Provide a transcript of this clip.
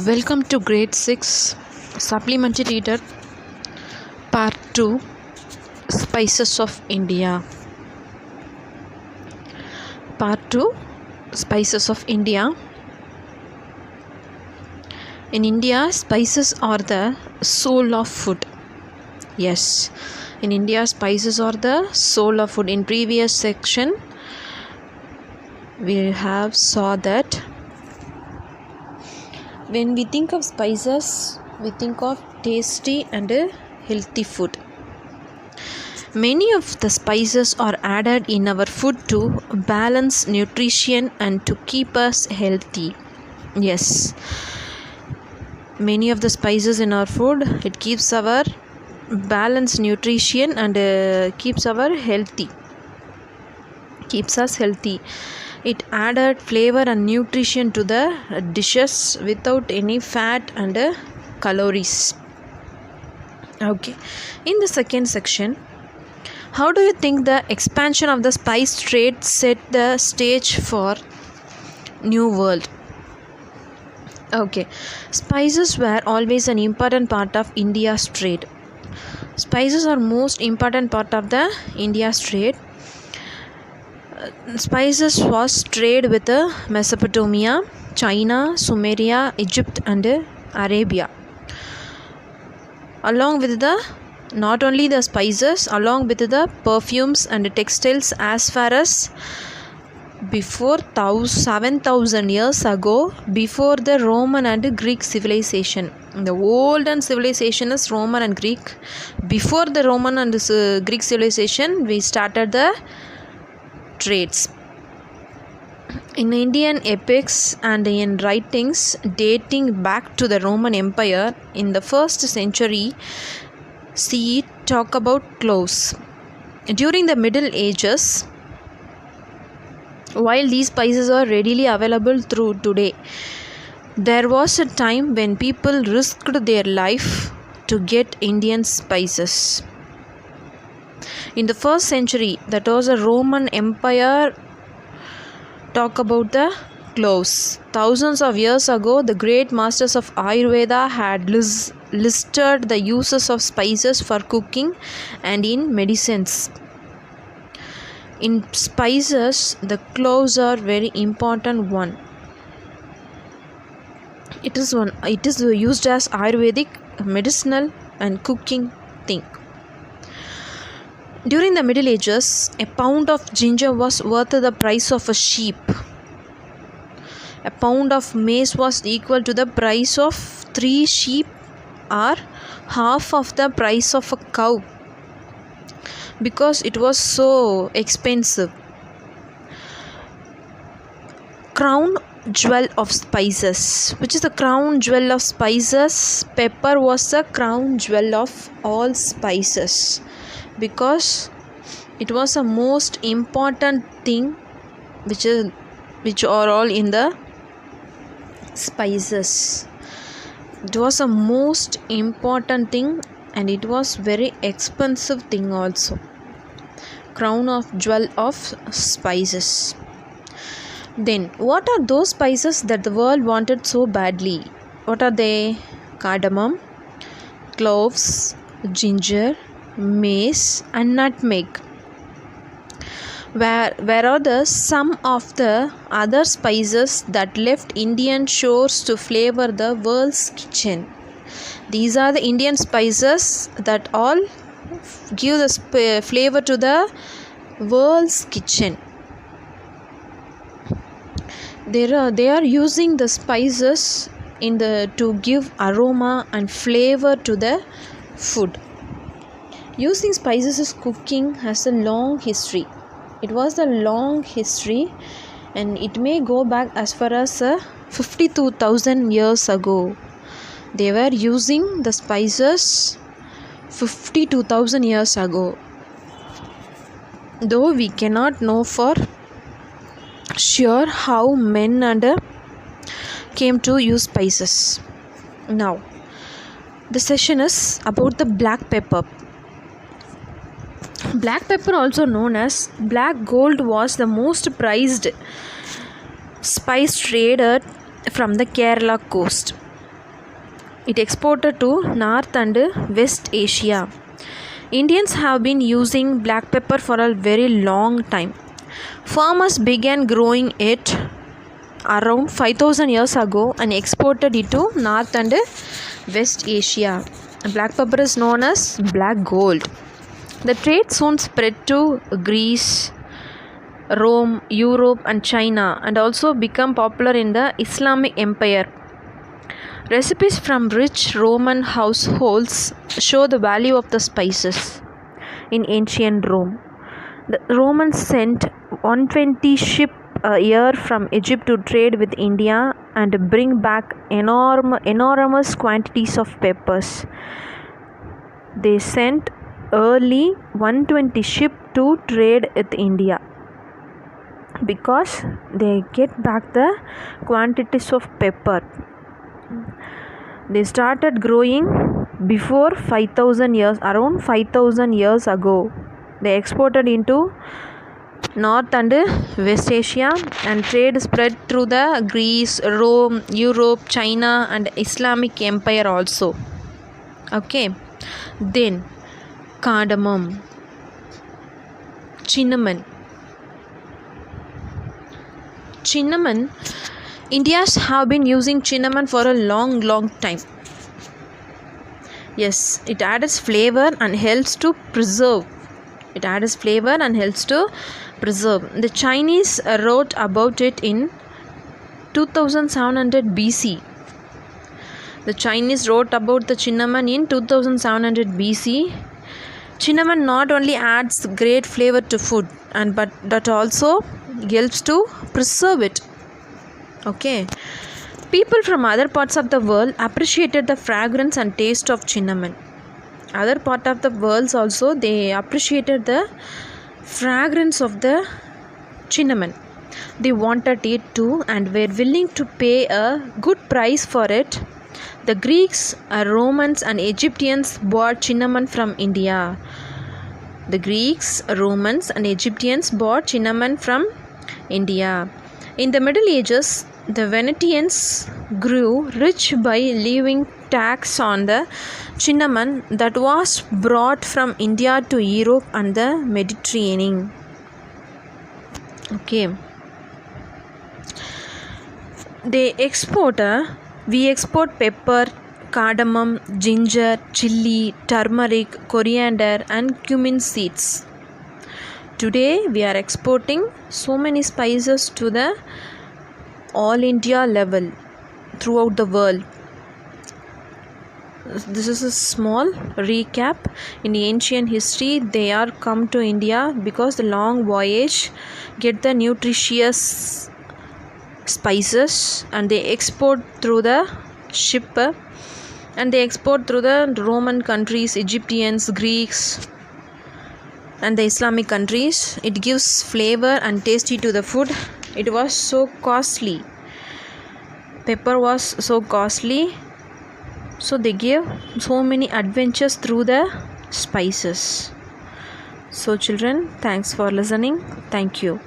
Welcome to grade 6 supplementary reader part 2 Spices of India. Part 2 Spices of India. In India, spices are the soul of food. Yes, in India, spices are the soul of food. In previous section, we have saw that when we think of spices, we think of tasty and healthy food. Many of the spices are added in our food to balance nutrition and to keep us healthy. Yes, many of the spices in our food, it keeps our balanced nutrition and keeps us healthy. It added flavor and nutrition to the dishes without any fat and calories. Okay, in the second section, how do you think the expansion of the spice trade set the stage for New World? Okay, spices were always an important part of India's trade. Spices are most important part of the India's trade. Spices was trade with Mesopotamia, China, Sumeria, Egypt and Arabia. Along with not only the spices, along with the perfumes and textiles as far as before 7,000 years ago, before the Roman and Greek civilization. The olden civilization is Roman and Greek. Before the Roman and Greek civilization, we started the trades. In Indian epics and in writings dating back to the Roman Empire in the 1st century CE talk about cloves. During the Middle Ages, while these spices are readily available through today, there was a time when people risked their life to get Indian spices. In the 1st century, that was a Roman Empire, talk about the cloves. Thousands of years ago, the great masters of Ayurveda had listed the uses of spices for cooking and in medicines. In spices, the cloves are very important one. It is used as Ayurvedic, medicinal and cooking thing. During the Middle Ages, a pound of ginger was worth the price of a sheep. A pound of mace was equal to the price of 3 sheep or half of the price of a cow, because it was so expensive. Crown jewel of spices. Which is the crown jewel of spices? Pepper was the crown jewel of all spices, because it was the most important thing which are all in the spices. It was a most important thing and it was very expensive thing also. Crown of jewel of spices. Then what are those spices that the world wanted so badly? What are they? Cardamom, cloves, ginger, mace and nutmeg. Where are the some of the other spices that left Indian shores to flavor the world's kitchen? These are the Indian spices that all give the flavor to the world's kitchen. They are using the spices to give aroma and flavor to the food. Using spices as cooking has a long history. It was a long history and it may go back as far as 52,000 years ago. They were using the spices 52,000 years ago. Though we cannot know for sure how men came to use spices. Now, the session is about the black pepper. Black pepper, also known as black gold, was the most prized spice traded from the Kerala coast. It exported to North and West Asia. Indians have been using black pepper for a very long time. Farmers began growing it around 5000 years ago and exported it to North and West Asia. Black pepper is known as black gold. The trade soon spread to Greece, Rome, Europe and China, and also become popular in the Islamic Empire. Recipes from rich Roman households show the value of the spices. In ancient Rome, the Romans sent 120 ships a year from Egypt to trade with India and bring back enormous quantities of peppers. They sent early 120 ships to trade with India because they get back the quantities of pepper. They started growing before 5000 years, around 5000 years ago. They exported into North and West Asia, and trade spread through the Greece, Rome, Europe, China and Islamic Empire also. Okay. Then cardamom, cinnamon. Indians have been using cinnamon for a long time. Yes, it adds flavor and helps to preserve. The Chinese wrote about it in 2700 BC. The Chinese wrote about the cinnamon in 2700 BC. Cinnamon not only adds great flavor to food but that also helps to preserve it. Okay. People from other parts of the world appreciated the fragrance and taste of cinnamon. Other part of the world also they appreciated the fragrance of the cinnamon. They wanted it too and were willing to pay a good price for it. The Greeks, Romans and Egyptians bought cinnamon from India. In the Middle Ages, the Venetians grew rich by levying tax on the cinnamon that was brought from India to Europe and the Mediterranean. Okay. We export pepper, cardamom, ginger, chili, turmeric, coriander and cumin seeds. Today we are exporting so many spices to the all India level throughout the world. This is a small recap. In ancient history, they are come to India because the long voyage get the nutritious spices and they export through the ship and they export through the Roman countries, Egyptians, Greeks and the Islamic countries. It gives flavor and tasty to the food. It was so costly. Pepper was so costly. So they gave so many adventures through the spices. So children, thanks for listening. Thank you.